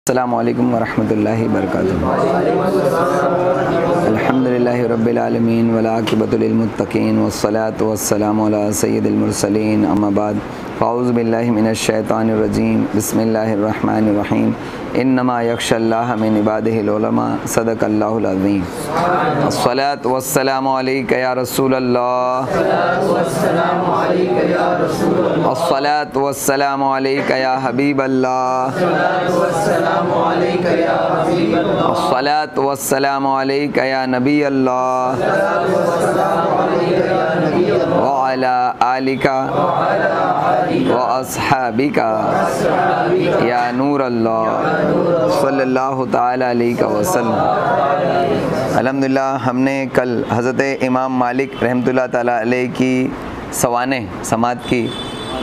अस्सलामु अलैकुम वरहमतुल्लाहि वबरकातुहू। अल्हम्दुलिल्लाहि रब्बिल आलमीन वल आक़िबतु लिल मुत्तक़ीन वस्सलातु वस्सलामु अला सय्यिदिल मुरसलीन अम्मा बाद फ़अऊज़ु बिल्लाहि मिनश शैतानिर रजीम बिस्मिल्लाहिर रहमानिर रहीम इन्नमा यख्शल्लाह मिन इबादिहिल उलमा सदक़ल्लाहुल अज़ीम। अस्सलातु वस्सलामु अलैका या रसूलल्लाह अस्सलातु वस्सलामु अलैका या हबीबल्लाह अस्सलातु वस्सलामु अलैका या नबी अल्लाह व अला आलिका व अस्हाबिका या नूर अल्लाह सल्लल्लाहु ताला अलैहि वसल्लम। अल्हम्दुलिल्लाह हमने कल हज़रत इमाम मालिक रहमतुल्लाह ताला अलैहि की सवानेह समात की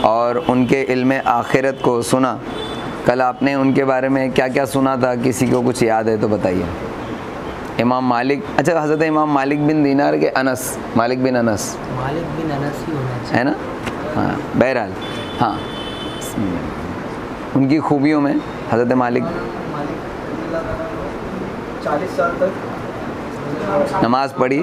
और उनके इल्म आखिरत को सुना। कल आपने उनके बारे में क्या क्या सुना था, किसी को कुछ याद है तो बताइए। इमाम मालिक, अच्छा हज़रत इमाम मालिक बिन दीनार के अनस, मालिक बिन अनस ही होना चाहिए, है ना। हाँ बहरहाल, हाँ उनकी खूबियों में हज़रत मालिक 40 साल तक नमाज़ पढ़ी,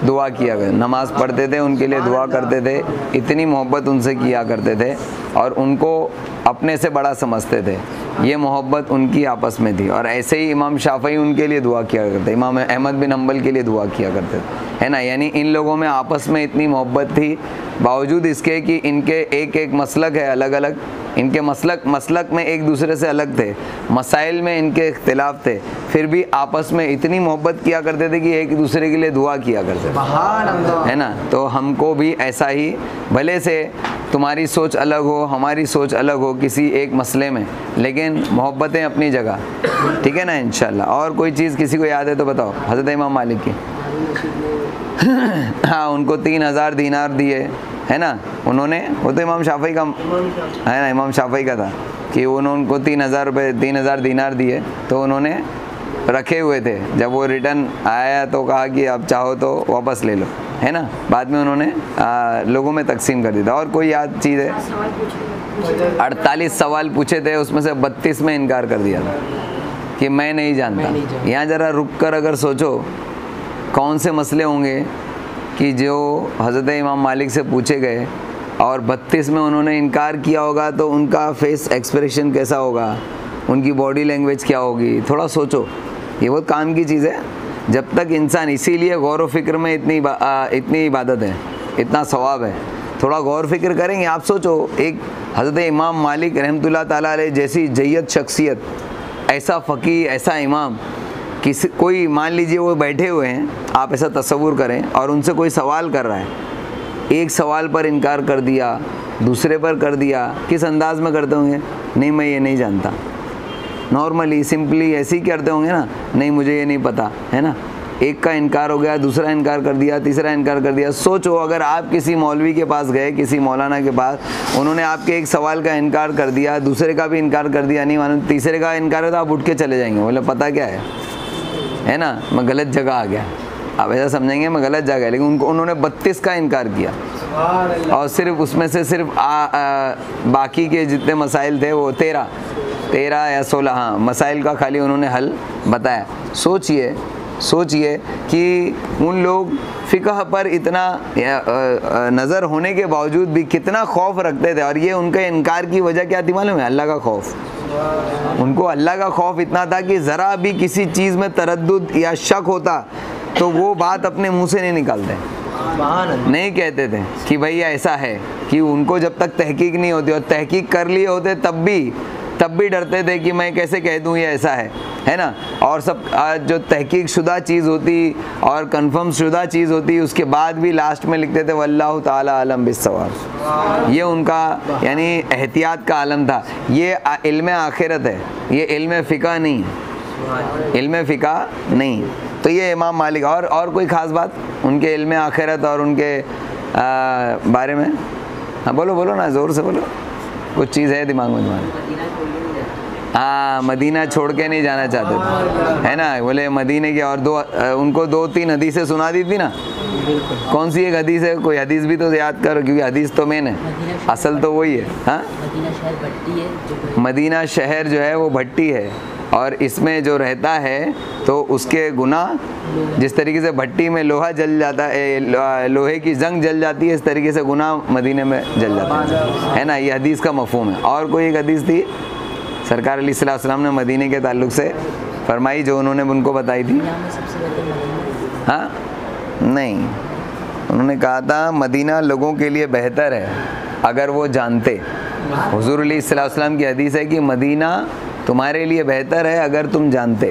दुआ किया करते, नमाज़ पढ़ते थे, उनके लिए दुआ करते थे, इतनी मोहब्बत उनसे किया करते थे और उनको अपने से बड़ा समझते थे। ये मोहब्बत उनकी आपस में थी। और ऐसे ही इमाम शाफ़ई उनके लिए दुआ किया करते, इमाम अहमद बिन हम्बल के लिए दुआ किया करते थे, है ना। यानी इन लोगों में आपस में इतनी मोहब्बत थी, बावजूद इसके कि इनके एक एक मसलक है अलग अलग, इनके मसलक में एक दूसरे से अलग थे, मसाइल में इनके इख्तिलाफ थे, फिर भी आपस में इतनी मोहब्बत किया करते थे कि एक दूसरे के लिए दुआ किया करते थे, है ना। तो हमको भी ऐसा ही, भले से तुम्हारी सोच अलग हो, हमारी सोच अलग हो किसी एक मसले में, लेकिन मोहब्बतें अपनी जगह, ठीक है ना इंशाल्लाह। और कोई चीज़ किसी को याद है तो बताओ हज़रत इमाम मालिक की। हाँ उनको 3000 दीनार दिए, है ना उन्होंने, वो तो इमाम शाफ़ई का है ना, इमाम शाफ़ई का था कि उन्होंने उनको 3000 रुपये 3000 दीनार दिए, तो उन्होंने रखे हुए थे। जब वो रिटर्न आया तो कहा कि अब चाहो तो वापस ले लो, है ना। बाद में उन्होंने लोगों में तकसीम कर दिया था। और कोई याद चीज़ है? 48 सवाल पूछे थे, उसमें से 32 में इनकार कर दिया था कि मैं नहीं जानता। यहाँ ज़रा रुक कर अगर सोचो कौन से मसले होंगे कि जो हज़रत इमाम मालिक से पूछे गए और 32 में उन्होंने इनकार किया होगा, तो उनका फेस एक्सप्रेशन कैसा होगा, उनकी बॉडी लैंग्वेज क्या होगी, थोड़ा सोचो। ये बहुत काम की चीज़ है जब तक इंसान, इसीलिए गौर व फिक्र में इतनी इबादत है, इतना सवाब है। थोड़ा गौर फिक्र करेंगे, आप सोचो एक हज़रत इमाम मालिक रहमतुल्लाह ताला अलैह जैसी जय्यद शख्सियत, ऐसा फ़कीह, ऐसा इमाम, किसी कोई मान लीजिए वो बैठे हुए हैं, आप ऐसा तसव्वुर करें और उनसे कोई सवाल कर रहा है, एक सवाल पर इनकार कर दिया, दूसरे पर कर दिया, किस अंदाज में करते होंगे? नहीं मैं ये नहीं जानता, नॉर्मली सिंपली ऐसे ही करते होंगे ना, नहीं मुझे ये नहीं पता, है ना। एक का इनकार हो गया, दूसरा इनकार कर दिया, तीसरा इनकार कर दिया। सोचो अगर आप किसी मौलवी के पास गए, किसी मौलाना के पास, उन्होंने आपके एक सवाल का इनकार कर दिया, दूसरे का भी इनकार कर दिया, नहीं मालूम, तीसरे का इनकार है तो आप उठ के चले जाएंगे, बोले पता क्या है ना, मैं गलत जगह आ गया। आप ऐसा समझेंगे मैं गलत जगह है, लेकिन उन्होंने 32 का इनकार किया और सिर्फ उसमें से सिर्फ बाकी के जितने मसाइल थे वो 13 या 16 हाँ मसाइल का खाली उन्होंने हल बताया। सोचिए कि उन लोग फ़िक़ह पर इतना नज़र होने के बावजूद भी कितना खौफ रखते थे। और ये उनके इनकार की वजह क्या थी मालूम है? अल्लाह का खौफ। उनको अल्लाह का खौफ इतना था कि ज़रा भी किसी चीज़ में तरद्दुद या शक होता तो वो बात अपने मुंह से नहीं निकालते, नहीं कहते थे कि भैया ऐसा है, कि उनको जब तक तहकीक नहीं होती, और तहकीक कर लिए होते तब भी डरते थे कि मैं कैसे कह दूँ ये ऐसा है ना। और सब जो तहकीक शुदा चीज़ होती और कंफर्म शुदा चीज़ होती, उसके बाद भी लास्ट में लिखते थे वल्लाहु ताला आलम बिस्सवाब। ये उनका यानी एहतियात का आलम था। ये इल्म आखिरत है, ये इल्म फ़िक़ह नहीं है, इल्म फ़िक़ह नहीं। तो ये इमाम मालिक। और कोई ख़ास बात उनके इल्म आखिरत और उनके बारे में? हाँ बोलो ना, ज़ोर से बोलो, कुछ चीज़ है दिमाग में तुम्हारे? हाँ मदीना छोड़ के नहीं जाना चाहते थे, है ना। बोले मदीने की, और उनको 2-3 हदीसें सुना दी थी ना। कौन सी एक हदीस है? कोई हदीस भी तो याद करो, क्योंकि हदीस तो मेन है, असल तो वही है। हाँ मदीना शहर भट्टी है, मदीना शहर जो है वो भट्टी है, और इसमें जो रहता है तो उसके गुनाह, जिस तरीके से भट्टी में लोहा जल जाता है, लोहे की जंग जल जाती है, इस तरीके से गुनाह मदीने में जल जाता है ना। ये हदीस का मफहूम है। और कोई एक हदीस थी सरकार अलैहिस्सलाम वस्सलाम ने मदीने के ताल्लुक से फरमाई, जो उन्होंने उनको बताई थी। हाँ नहीं, उन्होंने कहा था मदीना लोगों के लिए बेहतर है अगर वो जानते। हुजूर अलैहिस्सलाम वस्सलाम की हदीस है कि मदीना तुम्हारे लिए बेहतर है अगर तुम जानते,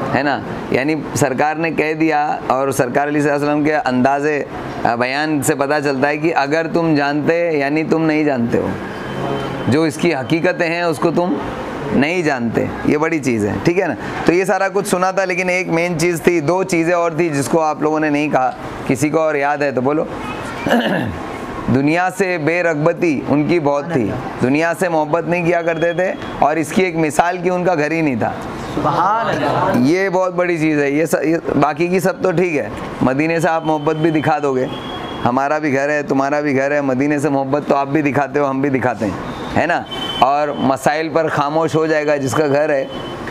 है ना। यानी सरकार ने कह दिया, और सरकार अलैहिस्सलाम वस्सलाम के अंदाज़े बयान से पता चलता है कि अगर तुम जानते यानी तुम नहीं जानते हो, जो इसकी हकीकतें हैं उसको तुम नहीं जानते। ये बड़ी चीज़ है, ठीक है ना। तो ये सारा कुछ सुना था, लेकिन एक मेन चीज़ थी, दो चीज़ें और थी जिसको आप लोगों ने नहीं कहा। किसी को और याद है तो बोलो। दुनिया से बेरगबती उनकी बहुत थी, दुनिया से मोहब्बत नहीं किया करते थे, और इसकी एक मिसाल की उनका घर ही नहीं था। ये बहुत बड़ी चीज़ है। ये बाकी की सब तो ठीक है, मदीने से आप मोहब्बत भी दिखा दोगे, हमारा भी घर है, तुम्हारा भी घर है, मदीने से मोहब्बत तो आप भी दिखाते हो, हम भी दिखाते हैं, है ना। और मसाइल पर खामोश हो जाएगा, जिसका घर है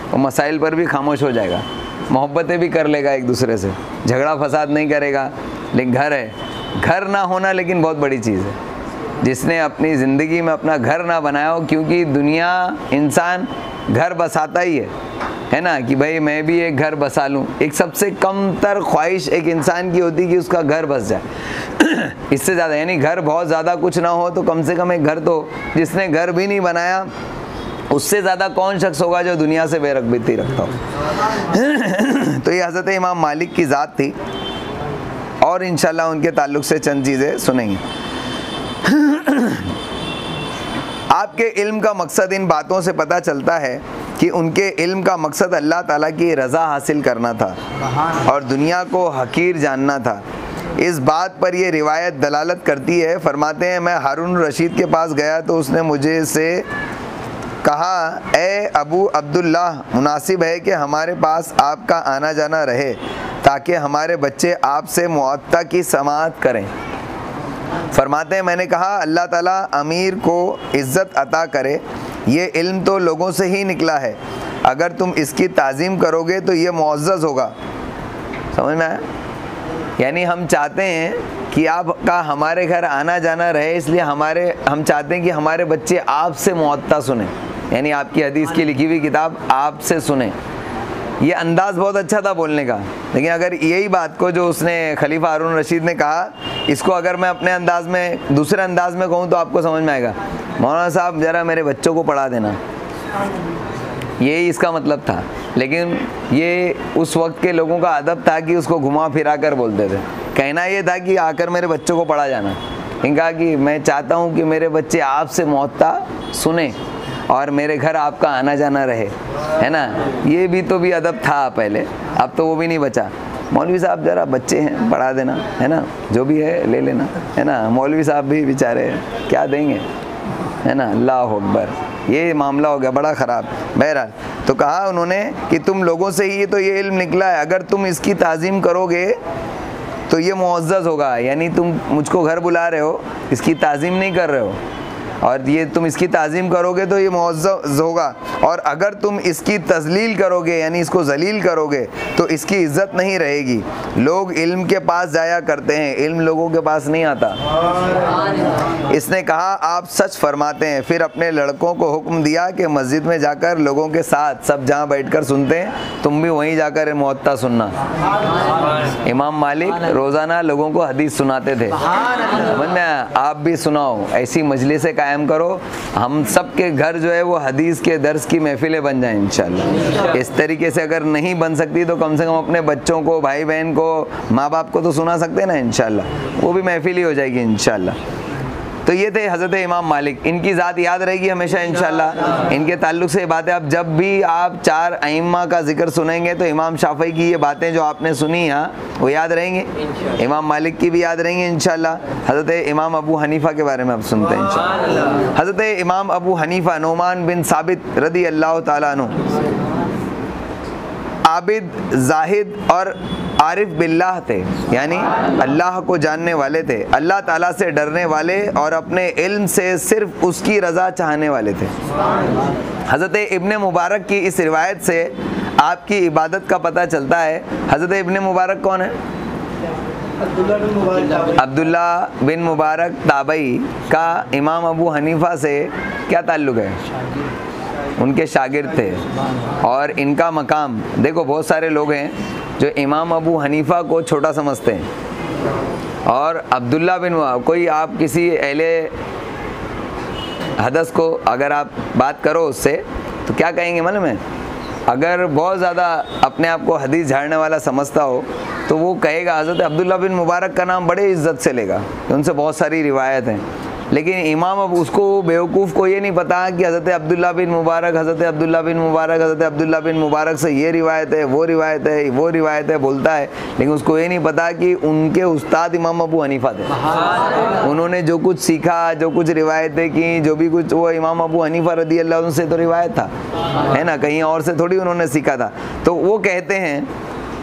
वो मसाइल पर भी खामोश हो जाएगा, मोहब्बतें भी कर लेगा एक दूसरे से, झगड़ा फसाद नहीं करेगा। लेकिन घर है, घर ना होना लेकिन बहुत बड़ी चीज़ है। जिसने अपनी ज़िंदगी में अपना घर ना बनाया हो, क्योंकि दुनिया इंसान घर बसाता ही है ना, कि भाई मैं भी एक घर बसा लूँ। एक सबसे कम तर ख्वाहिश एक इंसान की होती कि उसका घर बस जाए। इससे ज़्यादा, यानी घर बहुत ज़्यादा कुछ ना हो तो कम से कम एक घर तो, जिसने घर भी नहीं बनाया उससे ज़्यादा कौन शख्स होगा जो दुनिया से बेरगबती रखता हो। तो ये हज़रत इमाम मालिक की ज़ात थी, और इंशाल्लाह उनके ताल्लुक़ से चंद चीज़ें सुनेंगे। आपके इल्म का मकसद इन बातों से पता चलता है कि उनके इल्म का मकसद अल्लाह ताला की रज़ा हासिल करना था और दुनिया को हकीर जानना था। इस बात पर ये रिवायत दलालत करती है। फरमाते हैं, मैं हारून रशीद के पास गया तो उसने मुझे से कहा, ए अबू अब्दुल्लाह, मुनासिब है कि हमारे पास आपका आना जाना रहे ताकि हमारे बच्चे आपसे मुअत्ता की समाअत करें। फरमाते हैं, मैंने कहा, अल्लाह ताला अमीर को इज़्ज़त अता करे, ये इल्म तो लोगों से ही निकला है, अगर तुम इसकी ताज़ीम करोगे तो ये मुअज़्ज़ज़ होगा। समझ में आया? यानी हम चाहते हैं कि आपका हमारे घर आना जाना रहे, इसलिए हम चाहते हैं कि हमारे बच्चे आपसे मुअत्ता सुने, यानी आपकी हदीस की लिखी हुई किताब आपसे सुने। ये अंदाज़ बहुत अच्छा था बोलने का, लेकिन अगर यही बात को जो उसने खलीफा हारून रशीद ने कहा, इसको अगर मैं अपने अंदाज़ में, दूसरे अंदाज़ में कहूँ तो आपको समझ में आएगा, मौलाना साहब ज़रा मेरे बच्चों को पढ़ा देना, यही इसका मतलब था। लेकिन ये उस वक्त के लोगों का अदब था कि उसको घुमा फिरा कर बोलते थे। कहना ये था कि आकर मेरे बच्चों को पढ़ा जाना। इनका कि मैं चाहता हूँ कि मेरे बच्चे आपसे मुअत्ता सुने और मेरे घर आपका आना जाना रहे, है ना। ये भी तो भी अदब था पहले, अब तो वो भी नहीं बचा। मौलवी साहब ज़रा बच्चे हैं पढ़ा देना, है ना, जो भी है ले लेना, है ना। मौलवी साहब भी बेचारे क्या देंगे, है ना। अल्लाह अकबर, ये मामला हो गया बड़ा ख़राब। बहरहाल तो कहा उन्होंने कि तुम लोगों से ही तो ये इल्म निकला है, अगर तुम इसकी ताज़ीम करोगे तो ये मुअज़्ज़ज़ होगा। यानी तुम मुझको घर बुला रहे हो, इसकी ताज़ीम नहीं कर रहे हो, और ये तुम इसकी ताज़ीम करोगे तो ये मुअज़्ज़ज़ होगा, और अगर तुम इसकी तज़लील करोगे यानी इसको ज़लील करोगे तो इसकी इज़्ज़त नहीं रहेगी। लोग इल्म के पास जाया करते हैं, इल्म लोगों के पास नहीं आता। इसने कहा, आप सच फरमाते हैं। फिर अपने लड़कों को हुक्म दिया कि मस्जिद में जाकर लोगों के साथ, सब जहाँ बैठकर सुनते हैं तुम भी वहीं जाकर मुअत्ता सुनना। इमाम मालिक रोज़ाना लोगों को हदीस सुनाते थे, समझ में आया? आप भी सुनाओ, ऐसी मजलिसें कायम करो, हम सब के घर जो है वो हदीस के दर्स की महफिलें बन जाएं इंशाल्लाह। इस तरीके से अगर नहीं बन सकती तो कम से कम अपने बच्चों को, भाई बहन को, माँ बाप को तो सुना सकते हैं ना इंशाल्लाह, वो भी महफिल ही हो जाएगी इंशाल्लाह। तो ये थे हज़रत इमाम मालिक, इनकी ज़ात याद रहेगी हमेशा इंशाल्लाह। इनके ताल्लुक़ से बातें, अब जब भी आप 4 अइम्मा का जिक्र सुनेंगे तो इमाम शाफ़ी की ये बातें जो आपने सुनी यहाँ वो याद रहेंगी, इमाम मालिक की भी याद रहेंगी इंशाल्लाह। हज़रत इमाम अबू हनीफ़ा के बारे में अब सुनते हैं इंशाल्लाह। हज़रत इमाम अबू हनीफ़ा नुमान बिन साबित रदी अल्लाह ताला अन्हु, आबिद, जाहिद और आरिफ बिल्लाह थे, यानी अल्लाह को जानने वाले थे, अल्लाह ताला से डरने वाले और अपने इल्म से सिर्फ उसकी रज़ा चाहने वाले थे। हज़रत इब्ने मुबारक की इस रिवायत से आपकी इबादत का पता चलता है। हज़रत इब्ने मुबारक कौन है? अब्दुल्ला बिन मुबारक ताबई का इमाम अबू हनीफ़ा से क्या ताल्लुक़ है? उनके शागिर्द थे। और इनका मकाम देखो, बहुत सारे लोग हैं जो इमाम अबू हनीफ़ा को छोटा समझते हैं और अब्दुल्ला बिन, कोई आप किसी अहले हदस को अगर आप बात करो उससे तो क्या कहेंगे मालूम है? अगर बहुत ज़्यादा अपने आप को हदीस झाड़ने वाला समझता हो तो वो कहेगा हज़रत अब्दुल्ला बिन मुबारक का नाम बड़े इज़्ज़त से लेगा, उनसे बहुत सारी रिवायत हैं। लेकिन इमाम अब उसको बेवकूफ़ को ये नहीं पता कि हज़रत अब्दुल्ला बिन मुबारक, हज़रत अब्दुल्ला बिन मुबारक, हज़रत अब्दुल्ला बिन मुबारक से ये रिवायत है, वो रिवायत है, वो रिवायत है बोलता है, लेकिन उसको ये नहीं पता कि उनके उस्ताद इमाम अबू हनीफ़ा थे। उन्होंने जो कुछ सीखा, जो कुछ रिवायतें की, जो भी कुछ, वो इमाम अबू हनीफ़ा रदी अल्लाह अन्हु से तो रिवायत था, है ना, कहीं और से थोड़ी उन्होंने सीखा था। तो वो कहते हैं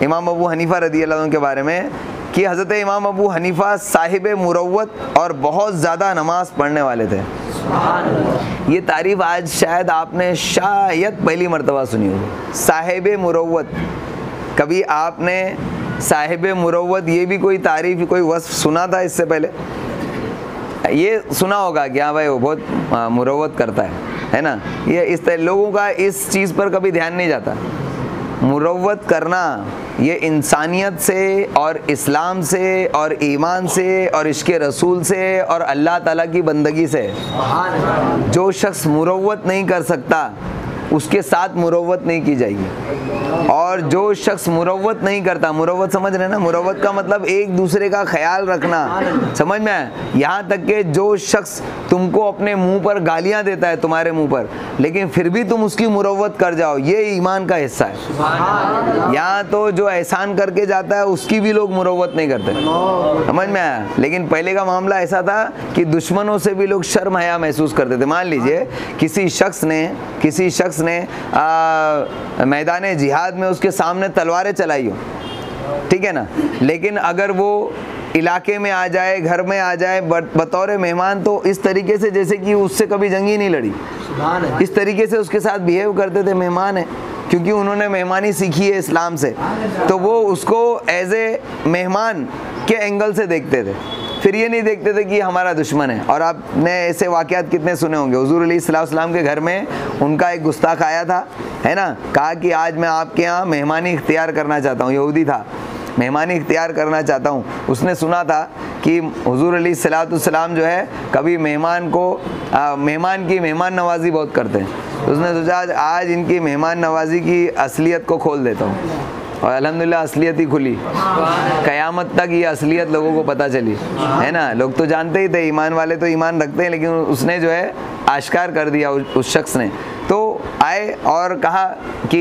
इमाम अबू हनीफ़ा रदी अल्लाह अन्हु के बारे में कि हज़रत इमाम अबू हनीफ़ा साहिब मुरव्वत और बहुत ज़्यादा नमाज पढ़ने वाले थे। ये तारीफ़ आज शायद आपने शायद पहली मर्तबा सुनी होगी, साहिब मुरव्वत। कभी आपने साहिब मुरव्वत ये भी कोई तारीफ़, कोई वस्फ़ सुना था इससे पहले? ये सुना होगा कि हाँ भाई वो बहुत मुरव्वत करता है ना। ये इस तरह लोगों का इस चीज़ पर कभी ध्यान नहीं जाता। मुरव्वत करना ये इंसानियत से और इस्लाम से और ईमान से और इश्क़ रसूल से और अल्लाह ताला की बंदगी से। जो शख्स मुरव्वत नहीं कर सकता उसके साथ मुरव्वत नहीं की जाएगी। और जो शख्स मुरव्वत नहीं करता, मुरव्वत समझ रहे ना, मुरव्वत का मतलब एक दूसरे का ख्याल रखना, समझ में आया? यहाँ तक कि जो शख्स तुमको अपने मुंह पर गालियाँ देता है तुम्हारे मुंह पर, लेकिन फिर भी तुम उसकी मुरव्वत कर जाओ, ये ईमान का हिस्सा है। यहाँ तो जो एहसान करके जाता है उसकी भी लोग मुरव्वत नहीं करते, समझ में आया? लेकिन पहले का मामला ऐसा था कि दुश्मनों से भी लोग शर्म हया महसूस करते थे। मान लीजिए किसी शख्स ने मैदान जिहाद में उसके सामने तलवारें चलाई हो, ठीक है ना, लेकिन अगर वो इलाके में आ जाए, घर में आ जाए बतौर मेहमान, तो इस तरीके से जैसे कि उससे कभी जंग ही नहीं लड़ी, इस तरीके से उसके साथ बिहेव करते थे। मेहमान है, क्योंकि उन्होंने मेहमानी सीखी है इस्लाम से, तो वो उसको एज ए मेहमान के एंगल से देखते थे। फिर ये नहीं देखते थे कि हमारा दुश्मन है। और आपने ऐसे वाक़यात कितने सुने होंगे। हुज़ूर अलैहिस्सलाम के घर में उनका एक गुस्ताख आया था, है ना, कहा कि आज मैं आपके यहाँ मेहमानी इख्तियार करना चाहता हूँ, यहूदी था, मेहमानी इख्तियार करना चाहता हूँ। उसने सुना था कि हुज़ूर अलैहिस्सलाम जो है कभी मेहमान की मेहमान नवाजी बहुत करते हैं। तो उसने सोचा आज इनकी मेहमान नवाजी की असलियत को खोल देता हूँ, और अल्हम्दुलिल्लाह असलियत ही खुली। क़यामत तक ये असलियत लोगों को पता चली, है ना। लोग तो जानते ही थे, ईमान वाले तो ईमान रखते हैं, लेकिन उसने जो है आश्कार कर दिया उस शख्स ने। तो आए और कहा कि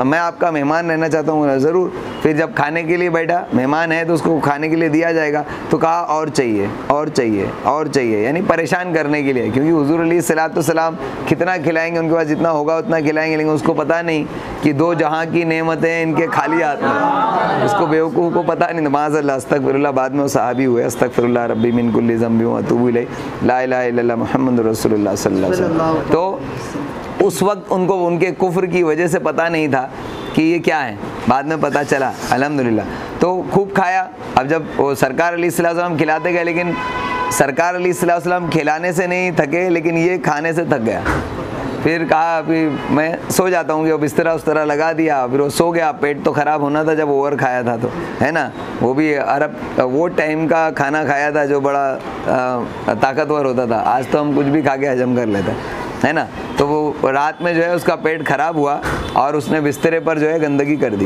मैं आपका मेहमान रहना चाहता हूँ। ज़रूर। फिर जब खाने के लिए बैठा, मेहमान है तो उसको खाने के लिए दिया जाएगा, तो कहा और चाहिए और चाहिए और चाहिए, यानी परेशान करने के लिए, क्योंकि हुज़ूर अलैहिस्सलाम कितना खिलाएंगे, उनके पास जितना होगा उतना खिलाएंगे, लेकिन उसको पता नहीं कि दो जहाँ की नेमतें इनके खाली हाथ में। उसको बेवकूफ़ को पता नहीं। माज़अल्लाह, अस्तग़फिरुल्लाह, बाद में वो सहाबी हुए। अस्तग़फिरुल्लाह रब्बी मिन कुल्ली ज़ंबि व अतूबु इलैह, ला इलाहा इल्लल्लाह मुहम्मदुर रसूलुल्लाह सल्लल्लाहु अलैहि वसल्लम। तो उस वक्त उनको उनके कुफ्र की वजह से पता नहीं था कि ये क्या है, बाद में पता चला अल्हम्दुलिल्लाह। तो खूब खाया। अब जब वो सरकार अलैहिस्सलाम खिलाते गए, लेकिन सरकार अलैहिस्सलाम खिलाने से नहीं थके, लेकिन ये खाने से थक गया। फिर कहा अभी मैं सो जाता हूँ, कि बिस्तरा उस तरह लगा दिया, फिर वो सो गया। पेट तो ख़राब होना था जब ओवर खाया था, तो है ना, वो भी अरब वो टाइम का खाना खाया था जो बड़ा ताकतवर होता था। आज तो हम कुछ भी खा के हजम कर लेते हैं, है ना। तो वो रात में जो है उसका पेट ख़राब हुआ और उसने बिस्तरे पर जो है गंदगी कर दी,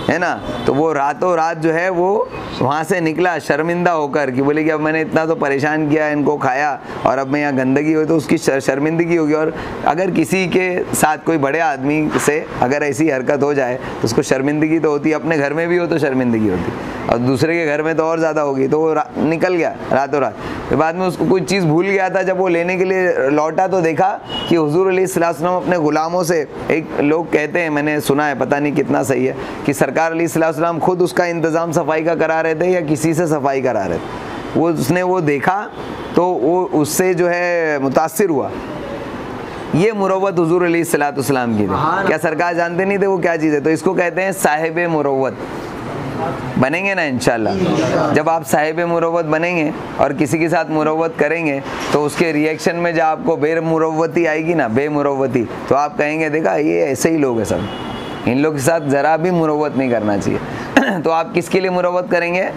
है ना। तो वो रातों रात जो है वो वहाँ से निकला शर्मिंदा होकर, कि बोले कि अब मैंने इतना तो परेशान किया, इनको खाया, और अब मैं यहाँ गंदगी हुई तो उसकी शर्मिंदगी होगी। और अगर किसी के साथ कोई बड़े आदमी से अगर ऐसी हरकत हो जाए तो उसको शर्मिंदगी तो होती है, अपने घर में भी हो तो शर्मिंदगी होती, और दूसरे के घर में तो और ज़्यादा होगी। तो वो निकल गया रातों रात। फिर बाद में उसको कोई चीज़ भूल गया था, जब वो लेने के लिए लौटा तो देखा कि हुजूर अलैहिस्सलाम अपने ग़ुलामों से, एक लोग कहते हैं, मैंने सुना है, पता नहीं कितना सही है, कि सरकार अलैहिस्सलाम खुद उसका इंतज़ाम सफाई का करा रहे थे या किसी से सफाई करा रहे थे। उसने वो देखा तो वो उससे जो है मुतासिर हुआ। ये मुरव्वत हुजूर अलैहिस्सलाम की थी। क्या सरकार जानते नहीं थे वो क्या चीज़ है? तो इसको कहते हैं साहिब मुरव्वत। बनेंगे ना इंशाल्लाह। जब आप साहिब मुरव्वत बनेंगे और किसी के साथ मुरव्वत करेंगे तो उसके रिएक्शन में जब आपको बेमुरव्वती आएगी ना, बेमुरव्वती, तो आप कहेंगे देखा ये ऐसे ही लोग हैं सब, इन लोग के साथ ज़रा भी मुरव्वत नहीं करना चाहिए। तो आप किसके लिए मुरव्वत करेंगे?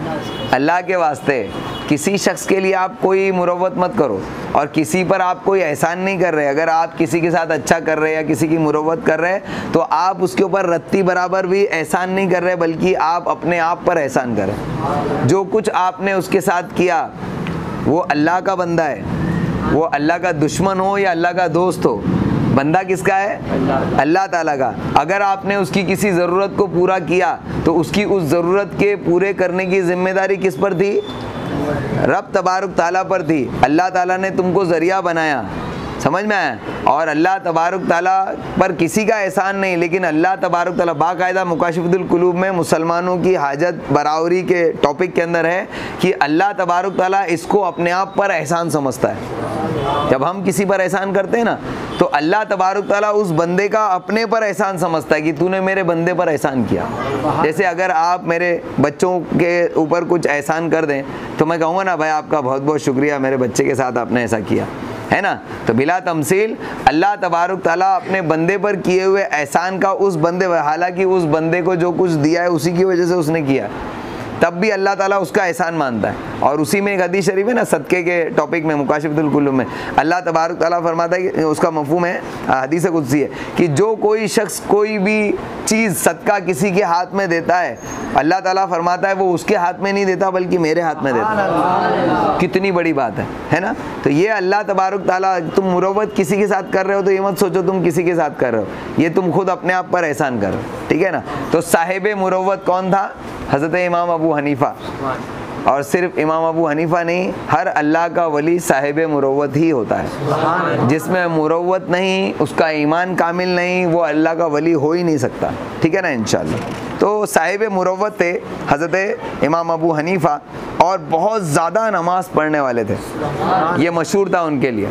अल्लाह के वास्ते। किसी शख्स के लिए आप कोई मुरव्वत मत करो, और किसी पर आप कोई एहसान नहीं कर रहे। अगर आप किसी के साथ अच्छा कर रहे हैं या किसी की मुरव्वत कर रहे हैं तो आप उसके ऊपर रत्ती बराबर भी एहसान नहीं कर रहे, बल्कि आप अपने आप पर एहसान कर रहे हैं। जो कुछ आपने उसके साथ किया वो अल्लाह का बंदा है, वो अल्लाह का दुश्मन हो या अल्लाह का दोस्त हो, बंदा किसका है? अल्लाह ताला का। अगर आपने उसकी किसी ज़रूरत को पूरा किया तो उसकी उस ज़रूरत के पूरे करने की जिम्मेदारी किस पर थी? रब तबारुक ताला पर थी। अल्लाह ताला ने तुमको ज़रिया बनाया, समझ में आया? और अल्लाह तबारुक ताला पर किसी का एहसान नहीं, लेकिन अल्लाह तबारुक ताला बाकायदा मुकाशिफतुल कुलूब में मुसलमानों की हाजत बरावरी के टॉपिक के अंदर है कि अल्लाह तबारुक ताला इसको अपने आप पर एहसान समझता है। जब हम किसी पर एहसान करते हैं ना तो अल्लाह तबारुक ताला उस बंदे का अपने पर एहसान समझता है कि तूने मेरे बंदे पर एहसान किया। जैसे अगर आप मेरे बच्चों के ऊपर कुछ एहसान कर दें तो मैं कहूँगा ना भाई आपका बहुत बहुत शुक्रिया, मेरे बच्चे के साथ आपने ऐसा किया, है ना? तो बिला तमसील अल्लाह तबारुक ताला अपने बंदे पर किए हुए एहसान का उस बंदे, हालांकि उस बंदे को जो कुछ दिया है उसी की वजह से उसने किया, तब भी अल्लाह ताला उसका एहसान मानता है। और उसी में एक हदीस शरीफ है ना, सदक़े के टॉपिक में मुकाशिफतुल कुलूब में अल्लाह तबारुक ताला फरमाता है कि उसका मफ़हूम है, हदीस कुदसी है कि जो कोई शख्स कोई भी चीज़ सदका किसी के हाथ में देता है, अल्लाह ताला फरमाता है वो उसके हाथ में नहीं देता बल्कि मेरे हाथ में देता है। कितनी बड़ी बात है ना? तो ये अल्लाह तबारुक ताला, तुम मुरव्वत किसी के साथ कर रहे हो तो ये मत सोचो तुम किसी के साथ कर रहे हो, ये तुम खुद अपने आप पर एहसान कर रहे हो, ठीक है ना? तो साहिब मुरव्वत कौन था? हज़रत इमाम अबू हनीफ़ा। और सिर्फ इमाम अबू हनीफ़ा नहीं, हर अल्लाह का वली साहिब मुरव्वत ही होता है। जिसमें मुरव्वत नहीं, उसका ईमान कामिल नहीं, वो अल्लाह का वली हो ही नहीं सकता, ठीक है ना इंशाअल्लाह। तो साहिब मुरव्वत थे हज़रत इमाम अबू हनीफ़ा, और बहुत ज़्यादा नमाज पढ़ने वाले थे, ये मशहूर था उनके लिए।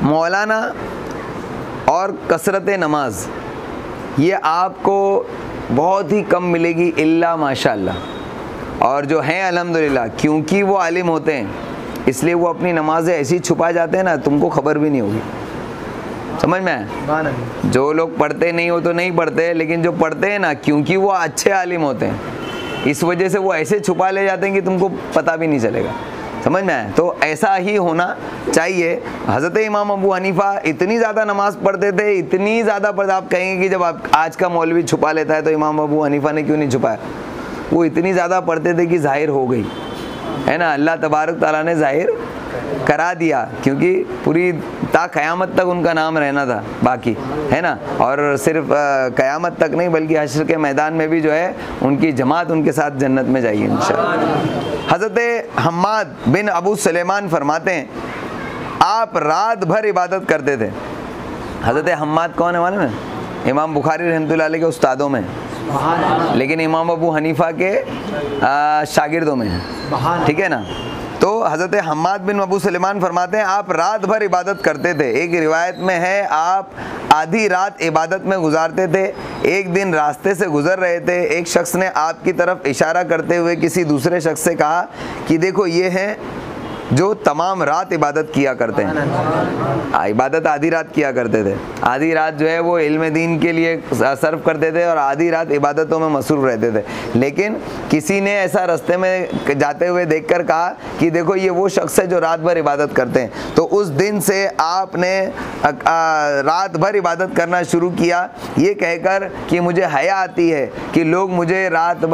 मौलाना और कसरत नमाज ये आपको बहुत ही कम मिलेगी इल्ला माशाअल्लाह। और जो हैं अल्हम्दुलिल्लाह, क्योंकि वो आलिम होते हैं इसलिए वो अपनी नमाज़ें ऐसी छुपा जाते हैं ना, तुमको खबर भी नहीं होगी, समझ में आया? जो लोग पढ़ते नहीं हो तो नहीं पढ़ते, लेकिन जो पढ़ते हैं ना, क्योंकि वो अच्छे आलिम होते हैं इस वजह से वो ऐसे छुपा ले जाते हैं कि तुमको पता भी नहीं चलेगा, समझ में आया? तो ऐसा ही होना चाहिए। हज़रत इमाम अबू हनीफ़ा इतनी ज़्यादा नमाज़ पढ़ते थे, इतनी ज़्यादा पढ़ते, आप कहेंगे कि जब आप आज का मौलवी छुपा लेता है तो इमाम अबू हनीफ़ा ने क्यों नहीं छुपाया? वो इतनी ज़्यादा पढ़ते थे कि ज़ाहिर हो गई, है ना? अल्लाह तबारक ताला ने ज़ाहिर करा दिया, क्योंकि पूरी ता क़यामत तक उनका नाम रहना था बाकी, है ना? और सिर्फ क़यामत तक नहीं बल्कि हश्र के मैदान में भी जो है उनकी जमात उनके साथ जन्नत में जाएगी इंशाअल्लाह। हज़रत हम्माद बिन अबू सुलेमान फरमाते हैं आप रात भर इबादत करते थे। हज़रत हम्माद कौन है मालूम है? इमाम बुखारी रहमतुल्लाह अलैह के उस्तादों में, लेकिन इमाम अबू हनीफ़ा के शागिर्दों में है, ठीक है ना? तो हज़रत हम्माद बिन अबू सुलेमान फरमाते हैं आप रात भर इबादत करते थे। एक रिवायत में है आप आधी रात इबादत में गुजारते थे। एक दिन रास्ते से गुज़र रहे थे, एक शख्स ने आपकी तरफ इशारा करते हुए किसी दूसरे शख्स से कहा कि देखो ये हैं जो तमाम रात इबादत किया करते हैं। इबादत आधी रात किया करते थे, आधी रात जो है वो इल्म दीन के लिए सर्व करते थे और आधी रात इबादतों में मसरूफ़ रहते थे। लेकिन किसी ने ऐसा रास्ते में जाते हुए देखकर कहा कि देखो ये वो शख्स है जो रात भर इबादत करते हैं। तो उस दिन से आपने रात भर इबादत करना शुरू किया, ये कहकर कि मुझे हया आती है कि लोग मुझे रात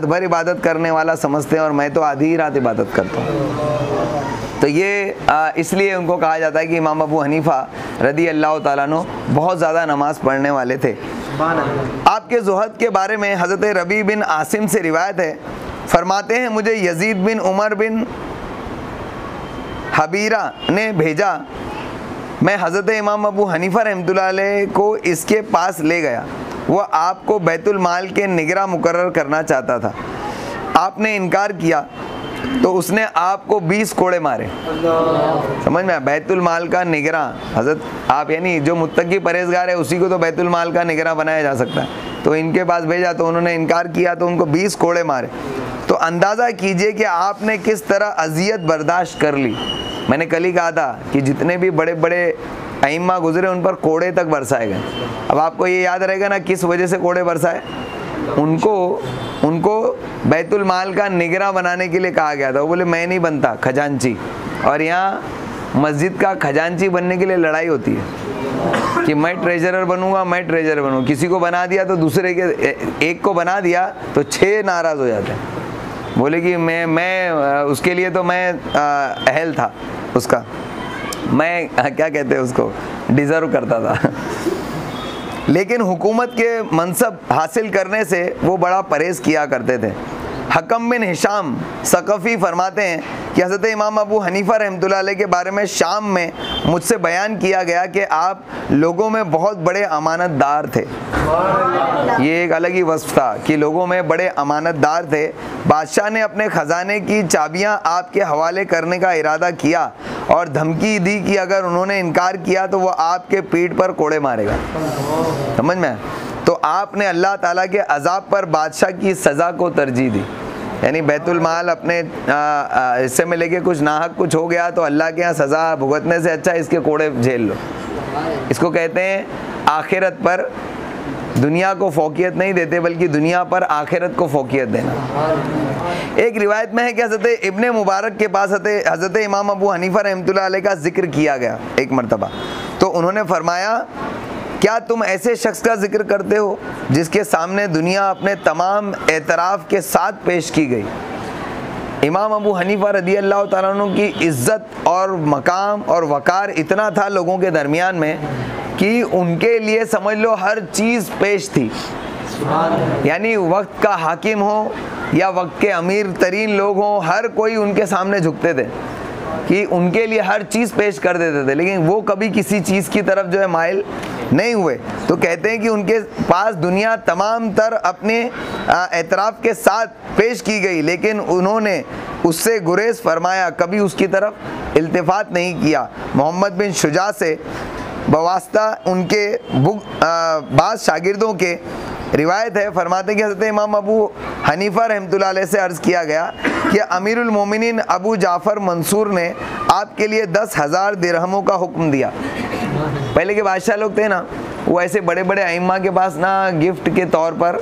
भर इबादत करने वाला समझते हैं और मैं तो आधी ही रात इबादत करता हूँ। तो ये इसलिए उनको कहा जाता है कि इमाम अबू हनीफ़ा रदी अल्लाह ताला अन्हु बहुत ज़्यादा नमाज़ पढ़ने वाले थे। आपके ज़ुहद के बारे में हज़रत रबी बिन आसिम से रिवायत है, फरमाते हैं मुझे यजीद बिन उमर बिन हबीरा ने भेजा, मैं हज़रत इमाम अबू हनीफा रहमतुल्लाह अलैह को इसके पास ले गया। वह आपको बैतुल माल के निगरां मुकर्रर करना चाहता था। आपने इनकार किया तो उसने आपको 20 कोड़े मारे। समझ में आया? बैतुल माल का निगरां, हज़रत आप यानी जो मुत्तकी परहेजगार है उसी को तो बैतुल माल का निगरां बनाया जा सकता है। तो इनके पास भेजा तो उन्होंने इनकार किया तो उनको 20 कोड़े मारे। तो अंदाज़ा कीजिए कि आपने किस तरह अजियत बर्दाश्त कर ली। मैंने कल ही कहा था कि जितने भी बड़े बड़े अइम्मा गुजरे उन पर कोड़े तक बरसाए गए। अब आपको ये याद रहेगा ना किस वजह से कोड़े बरसाए। उनको बैतुल माल का निगरां बनाने के लिए कहा गया था। वो बोले मैं नहीं बनता खजांची, और यहाँ मस्जिद का खजांची बनने के लिए लड़ाई होती है कि मैं ट्रेजरर बनूंगा, मैं ट्रेजरर बनूंगा। किसी को बना दिया तो दूसरे के, एक को बना दिया तो 6 नाराज़ हो जाते हैं। बोले कि मैं उसके लिए तो मैं अहल था, उसका मैं क्या कहते हैं उसको डिज़र्व करता था। लेकिन हुकूमत के मनसब हासिल करने से वो बड़ा परहेज़ किया करते थे। हकम बिन हिशाम सकफ़ी फरमाते हैं कि हज़रत इमाम अबू हनीफा रहमतुल्लाह अलैह के बारे में शाम में मुझसे बयान किया गया कि आप लोगों में बहुत बड़े अमानतदार थे। ये एक अलग ही वस्फ था कि लोगों में बड़े अमानतदार थे। बादशाह ने अपने ख़जाने की चाबियां आपके हवाले करने का इरादा किया और धमकी दी कि अगर उन्होंने इनकार किया तो वह आपके पीठ पर कोड़े मारेगा। समझ में? तो आपने अल्लाह ताला के अजाब पर बादशाह की सज़ा को तरजीह दी। यानी बैतुल माल अपने हिस्से में लेके कुछ नाहक कुछ हो गया तो अल्लाह के यहाँ सज़ा भुगतने से अच्छा इसके कोड़े झेल लो। इसको कहते हैं आखिरत पर दुनिया को फ़ौक़ियत नहीं देते बल्कि दुनिया पर आखिरत को फ़ौक़ियत देना। एक रिवायत में है कि हज़रत इब्ने मुबारक के पास हज़रत इमाम अबू हनीफा रहमतुल्लाह अलैह का जिक्र किया गया एक मरतबा। तो उन्होंने फरमाया, क्या तुम ऐसे शख्स का जिक्र करते हो जिसके सामने दुनिया अपने तमाम एतराफ़ के साथ पेश की गई। इमाम अबू हनीफा रदी अल्लाह तआला अन्हु की इज़्ज़त और मकाम और वक़ार इतना था लोगों के दरमियान में कि उनके लिए समझ लो हर चीज़ पेश थी। यानी वक्त का हाकिम हो या वक्त के अमीर तरीन लोग हों, हर कोई उनके सामने झुकते थे कि उनके लिए हर चीज़ पेश कर देते थे। लेकिन वो कभी किसी चीज़ की तरफ जो है माइल नहीं हुए। तो कहते हैं कि उनके पास दुनिया तमाम तर अपने एतराफ़ के साथ पेश की गई लेकिन उन्होंने उससे गुरेज फरमाया, कभी उसकी तरफ इल्तिफ़ात नहीं किया। मोहम्मद बिन शुजा से बवास्ता उनके बाज़ शागिर्दों के रिवायत है, फरमाते हैं कि हज़रत इमाम अबू हनीफा रहमतुल्लाह अलैह से अर्ज़ किया गया कि अमीरुल मोमिनीन अबू जाफ़र मंसूर ने आपके लिए 10,000 दिरहमों का हुक्म दिया। पहले के बादशाह लोग थे ना, वो ऐसे बड़े बड़े अइम्मा के पास ना गिफ्ट के तौर पर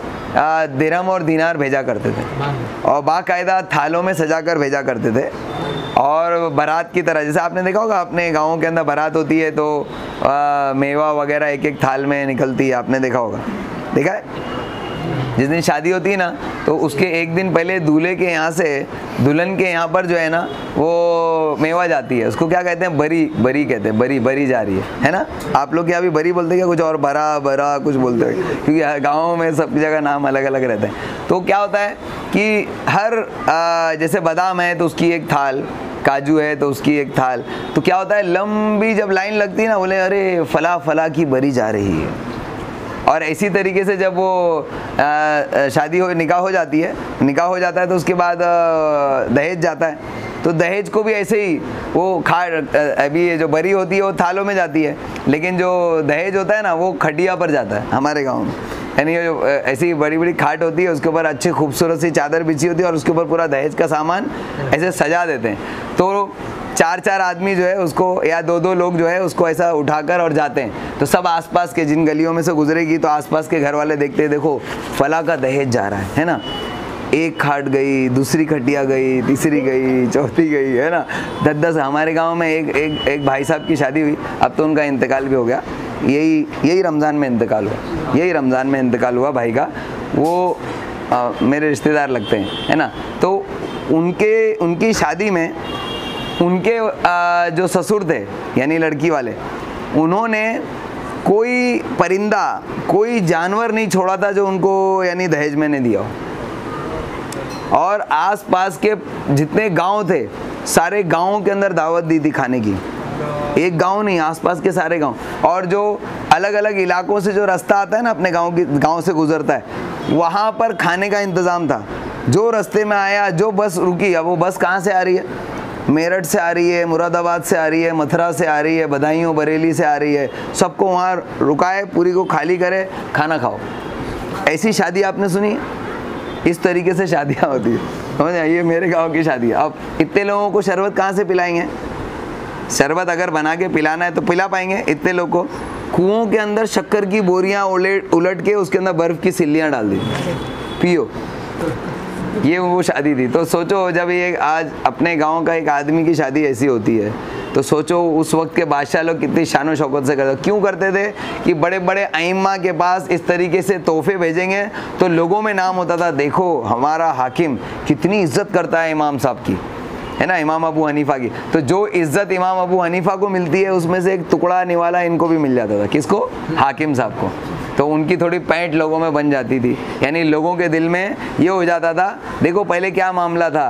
दिरहम और दीनार भेजा करते थे और बाकायदा थालों में सजा कर भेजा करते थे। और बारात की तरह, जैसे आपने देखा होगा अपने गाँवों के अंदर बारात होती है तो मेवा वगैरह एक एक थाल में निकलती है, आपने देखा होगा, देखा है। जिस दिन शादी होती है ना तो उसके एक दिन पहले दूल्हे के यहाँ से दुल्हन के यहाँ पर जो है ना वो मेवा जाती है। उसको क्या कहते हैं? बरी कहते हैं, बरी जा रही है ना। आप लोग यहाँ भी बरी बोलते हैं क्या? कुछ और बरा कुछ बोलते हैं, क्योंकि गाँव में सब जगह नाम अलग अलग रहते हैं। तो क्या होता है कि हर जैसे बादाम है तो उसकी एक थाल, काजू है तो उसकी एक थाल। तो क्या होता है, लंबी जब लाइन लगती है ना, बोले अरे फला की बरी जा रही है। और इसी तरीके से जब वो निकाह हो जाता है तो उसके बाद दहेज जाता है। तो दहेज को भी ऐसे ही वो अभी ये जो बरी होती है वो थालों में जाती है, लेकिन जो दहेज होता है ना वो खटिया पर जाता है हमारे गांव में। यानी जो ऐसी बड़ी बड़ी खाट होती है उसके ऊपर अच्छी खूबसूरत सी चादर बिछी होती है और उसके ऊपर पूरा दहेज का सामान ऐसे सजा देते हैं। तो 4 आदमी जो है उसको, या 2 लोग जो है उसको ऐसा उठाकर और जाते हैं। तो सब आसपास के जिन गलियों में से गुजरेगी तो आसपास के घर वाले देखते हैं, देखो फला का दहेज जा रहा है ना। एक खाट गई, दूसरी खटिया गई, तीसरी गई, चौथी गई, है ना। 10 हमारे गांव में एक भाई साहब की शादी हुई, अब तो उनका इंतकाल भी हो गया। यही रमज़ान में इंतकाल हुआ भाई का। वो मेरे रिश्तेदार लगते हैं, है ना। तो उनकी शादी में उनके जो ससुर थे यानी लड़की वाले, उन्होंने कोई परिंदा, कोई जानवर नहीं छोड़ा था जो उनको यानी दहेज में नहीं दिया हो। और आसपास के जितने गांव थे सारे गाँवों के अंदर दावत दी थी खाने की। एक गांव नहीं, आसपास के सारे गांव, और जो अलग अलग इलाकों से जो रास्ता आता है ना अपने गांव से गुजरता है, वहाँ पर खाने का इंतज़ाम था। जो रास्ते में आया, जो बस रुकी, अब वो बस कहाँ से आ रही है? मेरठ से आ रही है, मुरादाबाद से आ रही है, मथुरा से आ रही है, बदायूं बरेली से आ रही है, सबको वहाँ रुकाए, पूरी को खाली करे, खाना खाओ। ऐसी शादी आपने सुनी? इस तरीके से शादियाँ होती है, समझ आइए। ये मेरे गाँव की शादी है। अब इतने लोगों को शरबत कहाँ से पिलाएंगे? शरबत अगर बना के पिलाना है तो पिला पाएंगे इतने लोग को? कुओं के अंदर शक्कर की बोरियां उलट के उसके अंदर बर्फ़ की सिल्लियां डाल दी, पियो। ये वो शादी थी। तो सोचो, जब ये आज अपने गांव का एक आदमी की शादी ऐसी होती है, तो सोचो उस वक्त के बादशाह लोग कितनी शान शौकत से करते। क्यों करते थे? कि बड़े बड़े अइम्मा के पास इस तरीके से तोहफे भेजेंगे तो लोगों में नाम होता था, देखो हमारा हाकिम कितनी इज्जत करता है इमाम साहब की, है ना, इमाम अबू हनीफा की। तो जो इज्जत इमाम अबू हनीफा को मिलती है, उसमें से एक टुकड़ा निवाला इनको भी मिल जाता था। किसको? हाकिम साहब को। तो उनकी थोड़ी पैंट लोगों में बन जाती थी, यानी लोगों के दिल में ये हो जाता था। देखो पहले क्या मामला था,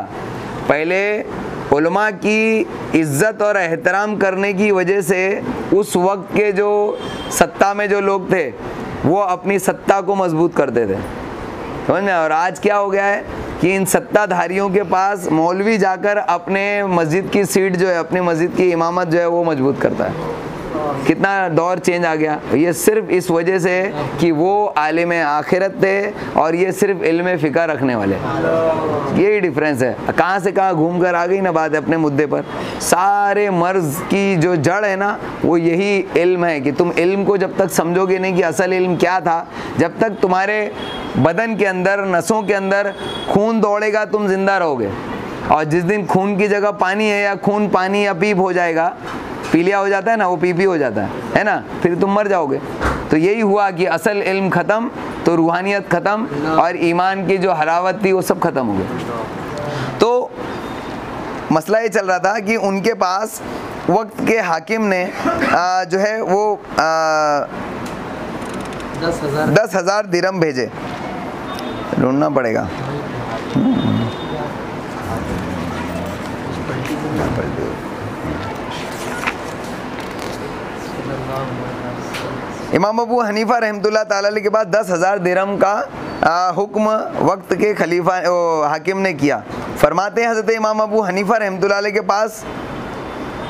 पहले उलमा की इज्जत और एहतराम करने की वजह से उस वक्त के जो सत्ता में जो लोग थे वो अपनी सत्ता को मजबूत करते थे, समझ में। और आज क्या हो गया है कि इन सत्ताधारियों के पास मौलवी जाकर अपने मस्जिद की सीट जो है, अपनी मस्जिद की इमामत जो है वो मजबूत करता है। कितना दौर चेंज आ गया। ये सिर्फ इस वजह से कि वो आलिम आखिरत थे और ये सिर्फ इल्म फ़िक़ह रखने वाले, यही डिफरेंस है। कहाँ से कहाँ घूम कर आ गई ना बात अपने मुद्दे पर। सारे मर्ज़ की जो जड़ है ना वो यही इल्म है कि तुम इल्म को जब तक समझोगे नहीं कि असल इल्म क्या था, जब तक तुम्हारे बदन के अंदर, नसों के अंदर खून दौड़ेगा तुम जिंदा रहोगे। और जिस दिन खून की जगह पानी है, या खून पानी या पीप हो जाएगा, पीलिया हो जाता है ना, वो पीपी हो जाता है ना, फिर तुम मर जाओगे। तो यही हुआ कि असल इल्म ख़त्म तो रूहानियत ख़त्म और ईमान की जो हलावत थी वो सब ख़त्म हो गई। तो मसला ये चल रहा था कि उनके पास वक्त के हाकिम ने जो है वो 10,000 दिरहम भेजे। ढूंढना पड़ेगा। इमाम अबू हनीफा रहमतुल्लाह ताला अलैह के बाद 10,000 दिरहम का हुक्म वक्त के खलीफा हाकिम ने किया। फरमाते हैं हज़रत इमाम अबू हनीफा रहमतुल्लाह अलैह के पास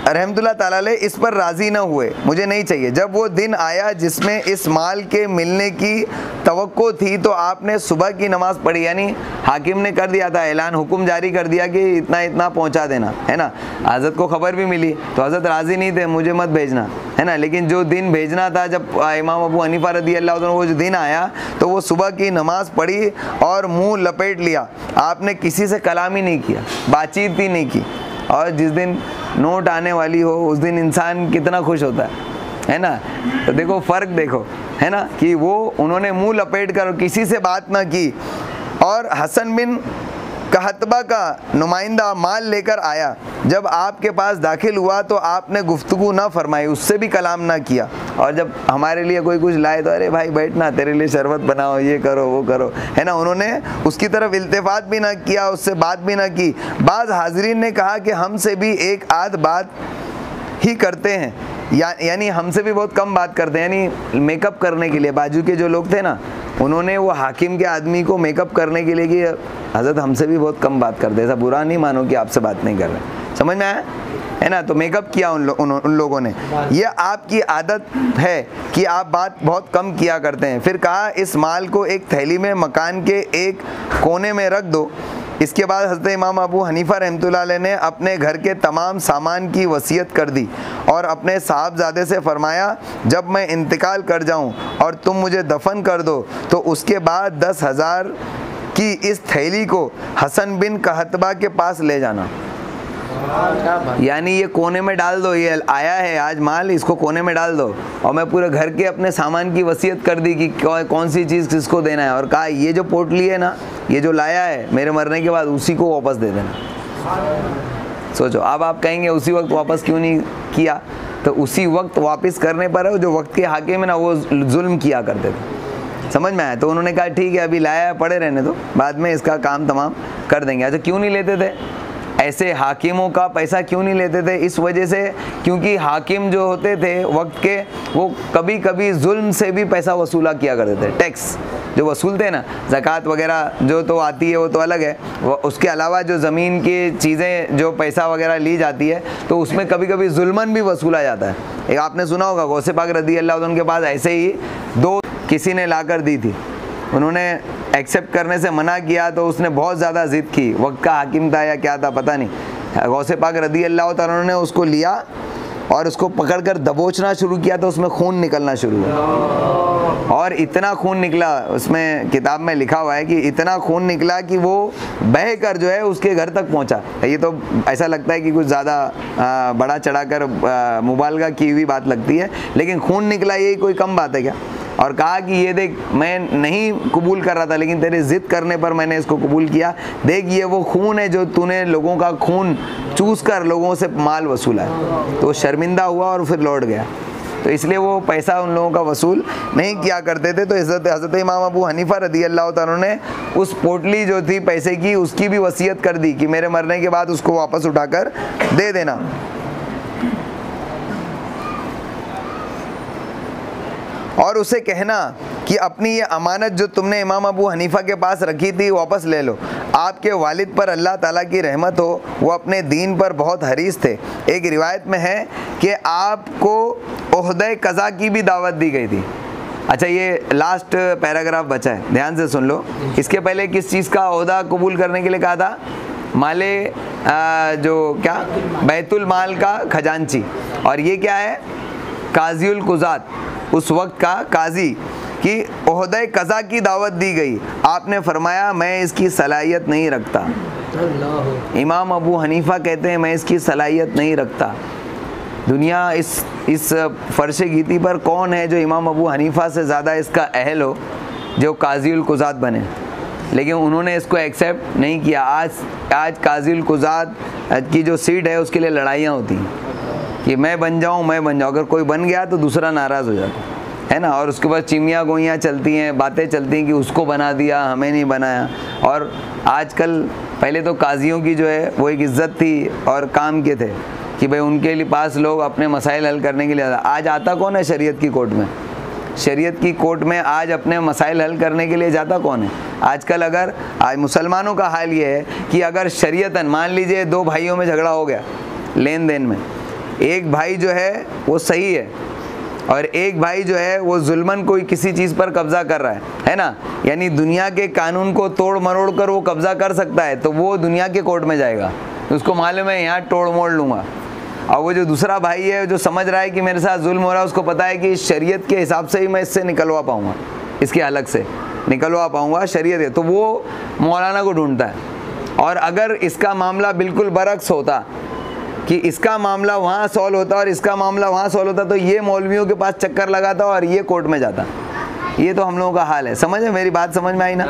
रहमतुल्लाह ताला अलैह इस पर राज़ी न हुए, मुझे नहीं चाहिए। जब वो दिन आया जिसमें इस माल के मिलने की तवक्को थी तो आपने सुबह की नमाज़ पढ़ी, यानी हाकिम ने कर दिया था ऐलान, हुक्म जारी कर दिया कि इतना इतना पहुंचा देना, है ना। हज़रत को ख़बर भी मिली तो हज़रत राज़ी नहीं थे, मुझे मत भेजना, है ना। लेकिन जो दिन भेजना था, जब इमाम अबू हनीफा रज़ी अल्लाह अन्हु वो जो दिन आया तो वो सुबह की नमाज़ पढ़ी और मुँह लपेट लिया। आपने किसी से कलाम ही नहीं किया, बातचीत ही नहीं की। और जिस दिन नोट आने वाली हो उस दिन इंसान कितना खुश होता है ना। तो देखो फ़र्क देखो, है ना, कि वो उन्होंने मुंह लपेट कर किसी से बात ना की। और हसन बिन कहतबा का नुमाइंदा माल लेकर आया, जब आपके पास दाखिल हुआ तो आपने गुफ्तगू ना फरमाई, उससे भी कलाम ना किया। और जब हमारे लिए कोई कुछ लाए तो अरे भाई बैठना, तेरे लिए शरबत बनाओ, ये करो वो करो, है ना। उन्होंने उसकी तरफ इल्तिफात भी ना किया, उससे बात भी ना की। बाज़ हाजरीन ने कहा कि हमसे भी एक आध बात ही करते हैं, यानी हमसे भी बहुत कम बात करते हैं, यानी मेकअप करने के लिए। बाजू के जो लोग थे ना, उन्होंने वो हाकिम के आदमी को मेकअप करने के लिए कि हज़रत हमसे भी बहुत कम बात करते, ऐसा बुरा नहीं मानो कि आपसे बात नहीं कर रहे, समझ में आया, है ना। तो मेकअप किया उन लोगों ने। ये आपकी आदत है कि आप बात बहुत कम किया करते हैं। फिर कहा इस माल को एक थैली में मकान के एक कोने में रख दो। इसके बाद हज़रत इमाम अबू हनीफा रहमतुल्लाह अलैह ने अपने घर के तमाम सामान की वसीयत कर दी और अपने साहबजादे से फरमाया, जब मैं इंतकाल कर जाऊं और तुम मुझे दफन कर दो तो उसके बाद 10,000 की इस थैली को हसन बिन कहतबा के पास ले जाना। यानी ये कोने में डाल दो, ये आया है आज माल, इसको कोने में डाल दो। और मैं पूरे घर के अपने सामान की वसीयत कर दी कि कौन सी चीज़ किसको देना है। और कहा ये जो पोटली है ना, ये जो लाया है मेरे मरने के बाद, उसी को वापस दे देना। सोचो, अब आप कहेंगे उसी वक्त वापस क्यों नहीं किया, तो उसी वक्त वापस करने पर जो वक्त के हाकिम है ना वो जुल्म किया करते थे, समझ में आया। तो उन्होंने कहा ठीक है अभी लाया है, पड़े रहने दो, बाद में इसका काम तमाम कर देंगे। अच्छा क्यों नहीं लेते थे? ऐसे हाकिमों का पैसा क्यों नहीं लेते थे? इस वजह से क्योंकि हाकिम जो होते थे वक्त के, वो कभी कभी जुल्म से भी पैसा वसूला किया करते थे। टैक्स जो वसूलते हैं ना, ज़कात वगैरह जो तो आती है वो तो अलग है, उसके अलावा जो ज़मीन की चीज़ें जो पैसा वगैरह ली जाती है तो उसमें कभी कभी जुल्मन भी वसूला जाता है। एक आपने सुना होगा गौसे पाक रज़ी अल्लाह अन्हु के पास ऐसे ही 2 किसी ने लाकर दी थी, उन्होंने एक्सेप्ट करने से मना किया तो उसने बहुत ज़्यादा ज़िद की, वक्त का हाकिम था या क्या था पता नहीं। गौसे पाक रज़ी अल्लाह अन्हु ने उसको लिया और उसको पकड़कर दबोचना शुरू किया तो उसमें खून निकलना शुरू हुआ, और इतना खून निकला, उसमें किताब में लिखा हुआ है कि इतना खून निकला कि वो बह कर जो है उसके घर तक पहुंचा। ये तो ऐसा लगता है कि कुछ ज़्यादा बड़ा चढ़ाकर मुबालगा की हुई बात लगती है, लेकिन खून निकला यही कोई कम बात है क्या? और कहा कि ये देख, मैं नहीं कबूल कर रहा था लेकिन तेरे ज़िद करने पर मैंने इसको कबूल किया, देख ये वो खून है जो तूने लोगों का खून चूस कर लोगों से माल वसूला है। तो शर्मिंदा हुआ और फिर लौट गया। तो इसलिए वो पैसा उन लोगों का वसूल नहीं किया करते थे। तो हज़रत इमाम अबू हनीफ़ा रज़ी अल्लाह तआला ने उस पोटली जो थी पैसे की, उसकी भी वसीयत कर दी कि मेरे मरने के बाद उसको वापस उठाकर दे देना। और उसे कहना कि अपनी ये अमानत जो तुमने इमाम अबू हनीफ़ा के पास रखी थी वापस ले लो। आपके वालिद पर अल्लाह ताला की रहमत हो, वो अपने दीन पर बहुत हरीस थे। एक रिवायत में है कि आपको ओहदे कज़ा की भी दावत दी गई थी। अच्छा, ये लास्ट पैराग्राफ बचा है, ध्यान से सुन लो। इसके पहले किस चीज़ का ओहदा कबूल करने के लिए कहा था? माले जो क्या, बैतुल माल का खजांची। और ये क्या है? काज़ीउल कुज़ात, उस वक्त का काजी की ओहदे कज़ा की दावत दी गई। आपने फरमाया मैं इसकी सलाहियत नहीं रखता। इमाम अबू हनीफ़ा कहते हैं मैं इसकी सलाहियत नहीं रखता। दुनिया इस फर्श गीती पर कौन है जो इमाम अबू हनीफ़ा से ज़्यादा इसका अहल हो, जो काज़ीउल कुज़ात बने? लेकिन उन्होंने इसको एक्सेप्ट नहीं किया। आज काज़ीउल कुज़ात की जो सीट है उसके लिए लड़ाइयाँ होती हैं कि मैं बन जाऊं, मैं बन जाऊं। अगर कोई बन गया तो दूसरा नाराज़ हो जाता है ना, और उसके बाद चिमिया गोइयाँ चलती हैं, बातें चलती हैं कि उसको बना दिया, हमें नहीं बनाया। और आजकल, पहले तो काजियों की जो है वो एक इज़्ज़त थी और काम के थे कि भाई उनके लिए पास लोग अपने मसाइल हल करने के लिए आज आता कौन है शरीयत की कोर्ट में? शरीयत की कोर्ट में आज अपने मसाइल हल करने के लिए जाता कौन है? आजकल अगर आज मुसलमानों का हाल ये है कि अगर शरीयतन मान लीजिए 2 भाइयों में झगड़ा हो गया लेन देन में, एक भाई जो है वो सही है और एक भाई जो है वो जुल्मन कोई किसी चीज़ पर कब्ज़ा कर रहा है ना, यानी दुनिया के कानून को तोड़ मरोड़ कर वो कब्ज़ा कर सकता है, तो वो दुनिया के कोर्ट में जाएगा। तो उसको मालूम है यहाँ तोड़ मोड़ लूँगा। और वो जो दूसरा भाई है जो समझ रहा है कि मेरे साथ जुल्म हो रहा है, उसको पता है कि शरीयत के हिसाब से ही मैं इससे निकलवा पाऊँगा, इसके अलग से निकलवा पाऊँगा, शरीयत है, तो वो मौलाना को ढूंढता है। और अगर इसका मामला बिल्कुल बरक्स होता कि इसका मामला वहाँ सॉल्व होता और इसका मामला वहाँ सॉल्व होता, तो ये मौलवियों के पास चक्कर लगाता और ये कोर्ट में जाता। ये तो हम लोगों का हाल है। समझ में, मेरी बात समझ में आई ना?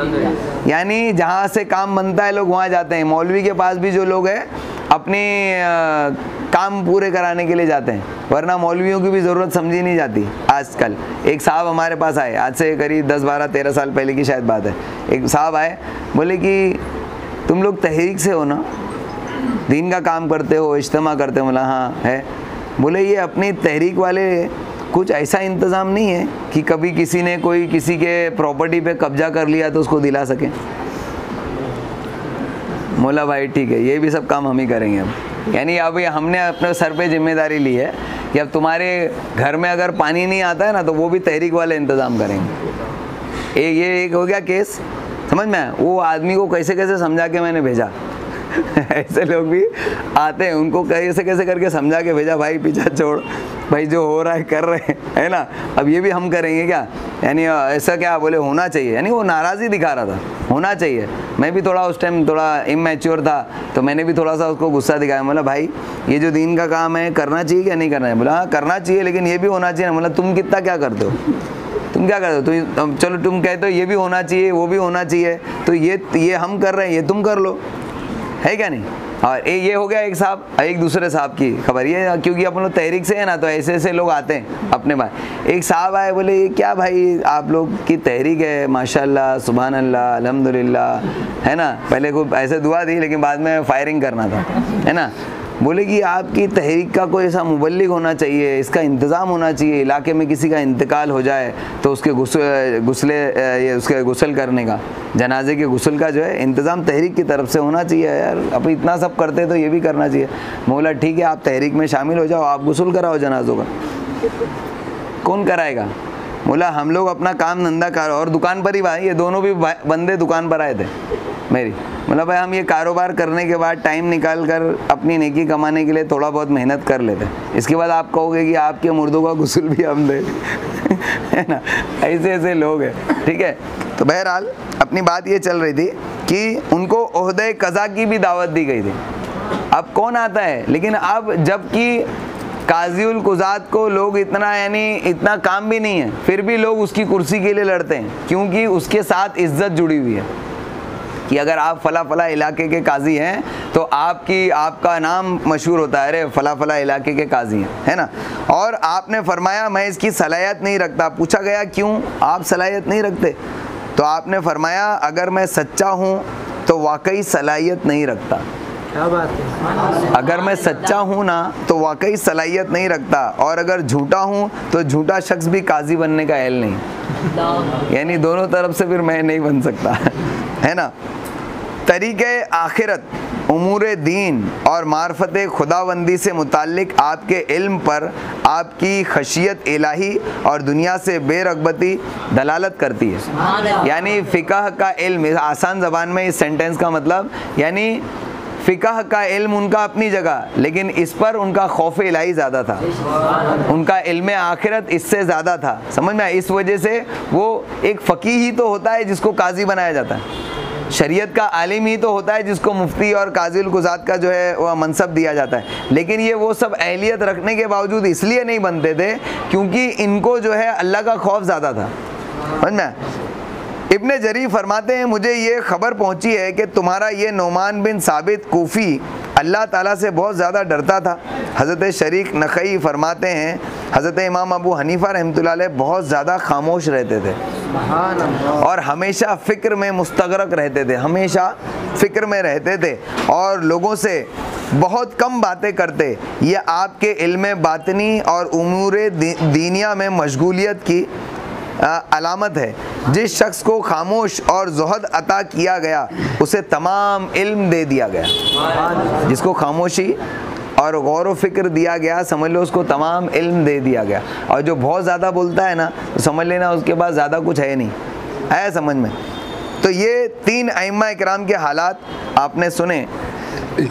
यानी जहाँ से काम बनता है लोग वहाँ जाते हैं। मौलवी के पास भी जो लोग हैं अपने काम पूरे कराने के लिए जाते हैं, वरना मौलवियों की भी ज़रूरत समझी नहीं जाती आजकल। एक साहब हमारे पास आए, आज से करीब 10, 12, 13 साल पहले की शायद बात है। एक साहब आए, बोले कि तुम लोग तहरीक से हो ना, दीन का काम करते हो, इज्तिमा करते हो? बोला हाँ है। बोले ये अपनी तहरीक वाले कुछ ऐसा इंतज़ाम नहीं है कि कभी किसी ने कोई किसी के प्रॉपर्टी पे कब्जा कर लिया तो उसको दिला सके? बोला भाई ठीक है, ये भी सब काम हम ही करेंगे अब। यानी अब ये हमने अपने सर पे जिम्मेदारी ली है कि अब तुम्हारे घर में अगर पानी नहीं आता है ना तो वो भी तहरीक वाले इंतज़ाम करेंगे। ये एक हो गया केस, समझ में? वो आदमी को कैसे कैसे समझा के मैंने भेजा ऐसे लोग भी आते हैं, उनको कैसे कैसे करके समझा के भेजा, भाई पीछा छोड़, भाई जो हो रहा है कर रहे हैं, है ना, अब ये भी हम करेंगे क्या? यानी ऐसा क्या? बोले होना चाहिए। यानी वो नाराज़ी दिखा रहा था, होना चाहिए। मैं भी थोड़ा उस टाइम थोड़ा इमैच्योर था, तो मैंने भी थोड़ा सा उसको गुस्सा दिखाया। बोला भाई ये जो दीन का काम है करना चाहिए क्या नहीं करना है? बोला हाँ करना चाहिए, लेकिन ये भी होना चाहिए ना। बोला तुम कितना क्या करते हो, तुम क्या करते हो? तो चलो तुम कहते हो ये भी होना चाहिए वो भी होना चाहिए, तो ये हम कर रहे हैं, ये तुम कर लो। है क्या नहीं। और ये हो गया एक साहब, एक दूसरे साहब की खबर, ये क्योंकि अपन लोग तहरीक से है ना, तो ऐसे ऐसे लोग आते हैं अपने पास। एक साहब आए, बोले ये क्या भाई आप लोग की तहरीक है, माशाल्लाह सुभान अल्लाह अल्हम्दुलिल्लाह, है ना। पहले को ऐसे दुआ दी, लेकिन बाद में फायरिंग करना था, है ना। बोले कि आपकी तहरीक का कोई ऐसा मुबल्लिग होना चाहिए, इसका इंतज़ाम होना चाहिए, इलाके में किसी का इंतकाल हो जाए तो उसके उसके गुस्ल करने का, जनाजे के गुस्ल का जो है इंतज़ाम तहरीक की तरफ से होना चाहिए। यार अब इतना सब करते तो ये भी करना चाहिए। बोला ठीक है, आप तहरीक में शामिल हो जाओ, आप गुस्ल कराओ जनाजों का। कौन कराएगा? बोला हम लोग अपना काम धंधा कर, और दुकान पर ही भाई, ये दोनों भी बंदे दुकान पर आए थे मेरी। मतलब भाई हम ये कारोबार करने के बाद टाइम निकाल कर अपनी नेकी कमाने के लिए थोड़ा बहुत मेहनत कर लेते, इसके बाद आप कहोगे कि आपके मुर्दों का गुस्ल भी हम दे है ना। ऐसे ऐसे लोग हैं, ठीक है। तो बहरहाल अपनी बात ये चल रही थी कि उनको ओहदे कज़ा की भी दावत दी गई थी। अब कौन आता है, लेकिन अब जबकि काज़ीउल कुज़ात को लोग इतना, यानी इतना काम भी नहीं है, फिर भी लोग उसकी कुर्सी के लिए लड़ते हैं, क्योंकि उसके साथ इज्जत जुड़ी हुई है कि अगर आप फला फला इलाके के काजी हैं तो आपका नाम मशहूर होता है, अरे फला फला इलाके के काजी हैं, है ना। और आपने फरमाया मैं इसकी सलाहियत नहीं रखता। पूछा गया क्यों आप सलाहियत नहीं रखते? तो आपने फरमाया अगर मैं सच्चा हूँ तो वाकई सलाहियत नहीं रखता। क्या बात है। अगर मैं सच्चा हूँ ना तो वाकई सलाहियत नहीं रखता, और अगर झूठा हूँ तो झूठा शख्स भी काजी बनने का अहल नहीं, यानी दोनों तरफ से फिर मैं नहीं बन सकता, है ना। तरीक़े आखिरत, उमूर दीन और मार्फत खुदाबंदी से मुताल्लिक आपके इल्म पर आपकी खशियत इलाही और दुनिया से बेरगबती दलालत करती है। यानी फ़िक़ह का इल्म, आसान ज़बान में इस सेंटेंस का मतलब, यानी फ़िक़ह का इल्म उनका अपनी जगह, लेकिन इस पर उनका खौफ इलाही ज़्यादा था, उनका इल्म आखिरत इससे ज़्यादा था। समझ में आया? इस वजह से वो एक फ़कीह ही तो होता है जिसको काजी बनाया जाता है, शरीयत का आलिम ही तो होता है जिसको मुफ्ती और काज़ीउल कुज़ात का जो है वह मनसब दिया जाता है। लेकिन ये वो सब अहलियत रखने के बावजूद इसलिए नहीं बनते थे क्योंकि इनको जो है अल्लाह का खौफ ज़्यादा था। समझ में? इब्ने जरीर फरमाते हैं मुझे ये ख़बर पहुंची है कि तुम्हारा ये नोमान बिन साबित कूफ़ी अल्लाह ताला से बहुत ज़्यादा डरता था। हज़रत शरीक नख़ई फरमाते हैं हज़रत इमाम अबू हनीफ़ा रहमतुल्लाह अलैह बहुत ज़्यादा खामोश रहते थे और हमेशा फ़िक्र में मुस्तग़रक़ रहते थे, हमेशा फ़िक्र में रहते थे और लोगों से बहुत कम बातें करते। ये आपके इल्म बातनी और उमूर दीनिया में मशगूलियत की अलामत है। जिस शख्स को खामोश और ज़ुहद अता किया गया उसे तमाम इल्म दे दिया गया। जिसको खामोशी और गौर व फिक्र दिया गया, समझ लो उसको तमाम इल्म दे दिया गया। और जो बहुत ज़्यादा बोलता है ना, तो समझ लेना उसके पास ज़्यादा कुछ है नहीं, आया समझ में। तो ये तीन अइम्मा इकराम के हालात आपने सुने,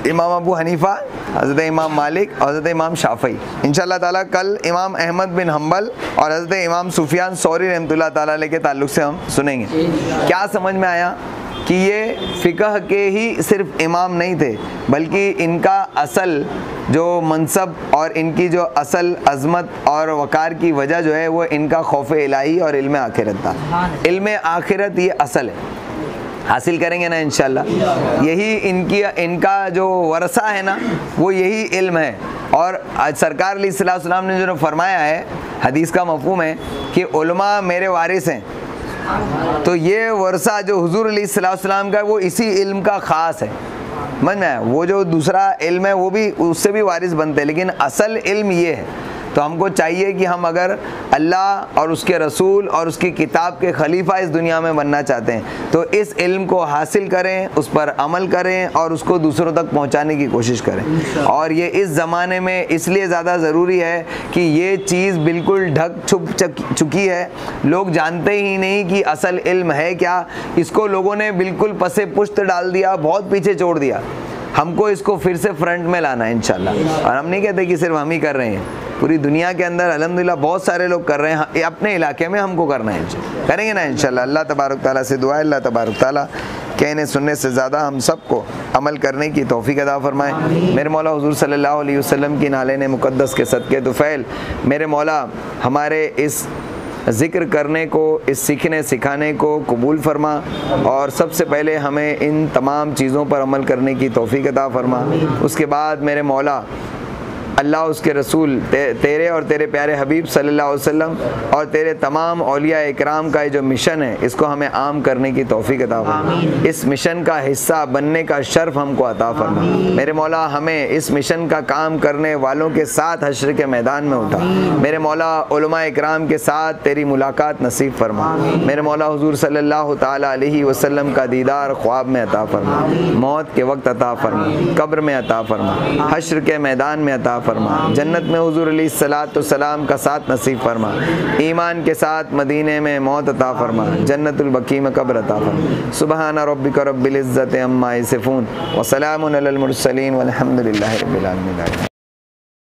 इमाम अबू हनीफ़ा, हज़रत इमाम मालिक और हज़रत इमाम शाफ़ई। इंशाअल्लाह ताला कल इमाम अहमद बिन हम्बल और हज़रत इमाम सुफियान सौरी रहमतुल्लाह ताला अलैह के ताल्लुक़ से हम सुनेंगे। क्या समझ में आया कि ये फ़िक़ह के ही सिर्फ इमाम नहीं थे, बल्कि इनका असल जो मनसब और इनकी जो असल अज़मत और वक़ार की वजह जो है वो इनका खौफ इलाही और इल्म आखिरत था। इल्म आखिरत ये असल है, हासिल करेंगे ना इंशाअल्लाह। यही इनका जो वरसा है ना, वो यही इल्म है। और सरकार अलैहिस्सलातु वस्सलाम ने जो फरमाया है, हदीस का मफ़हूम है कि उलमा मेरे वारिस हैं, तो ये वरसा जो हुज़ूर अलैहिस्सलातु वस्सलाम का है वो इसी इल्म का ख़ास है। समझ में आया? वो जो दूसरा इल्म है वो भी उससे भी वारिस बनते हैं, लेकिन असल इल्म ये है। तो हमको चाहिए कि हम अगर अल्लाह और उसके रसूल और उसकी किताब के खलीफा इस दुनिया में बनना चाहते हैं तो इस इल्म को हासिल करें, उस पर अमल करें और उसको दूसरों तक पहुंचाने की कोशिश करें। और ये इस ज़माने में इसलिए ज़्यादा ज़रूरी है कि ये चीज़ बिल्कुल ढक छुप चुकी है, लोग जानते ही नहीं कि असल इल्म है क्या। इसको लोगों ने बिल्कुल पसे पुश्त डाल दिया, बहुत पीछे छोड़ दिया। हमको इसको फिर से फ्रंट में लाना है इंशाल्लाह। और हम नहीं कहते कि सिर्फ हम ही कर रहे हैं, पूरी दुनिया के अंदर अल्हम्दुलिल्लाह बहुत सारे लोग कर रहे हैं। अपने इलाके में हमको करना है, करेंगे ना इंशाल्लाह। अल्लाह तबारक ताला से दुआ है, अल्लाह तबारक ताला कहने सुनने से ज़्यादा हम सबको अमल करने की तौफीक अता फरमाए। मेरे मौला हुज़ूर सल्लल्लाहु अलैहि वसल्लम की नाले ने मुक़द्दस के सदक़े तुफ़ैल, मेरे मौला हमारे इस ज़िक्र करने को, इस सीखने सिखाने को कबूल फरमा, और सबसे पहले हमें इन तमाम चीज़ों पर अमल करने की तौफीक अता फरमा। उसके बाद मेरे मौला अल्लाह, उसके रसूल, तेरे और तेरे प्यारे हबीब सल्लल्लाहु अलैहि वसल्लम और तेरे तमाम औलिया इकराम का ये जो मिशन है, इसको हमें आम करने की तौफीक अता फरमा। इस मिशन का हिस्सा बनने का शर्फ हमको अता फरमा। मेरे मौला, हमें इस मिशन का काम करने वालों के साथ हश्र के मैदान में उठा। मेरे मौला, उलमा इकराम के साथ तेरी मुलाकात नसीब फरमा। मेरे मौला, हुजूर सल्लल्लाहु ताला अलैहि वसल्लम का दीदार ख्वाब में अता फरमा, मौत के वक्त अता फरमा, कब्र में अता फरमा, हश्र के मैदान में अता फरमा, जन्नत में हुजूर अलैहिस्सलातु सलाम का साथ नसीब फरमा, ईमान के साथ मदीने में मौत अता फरमा, जन्नतुल बकी में कब्र अता फरमा। सुबहाना रब्बिका रब्बिल इज्जति अम्मा यसिफून व सलामुन अलल मुरसलीन वल्हम्दुलिल्लाहि रब्बिल आलमीन।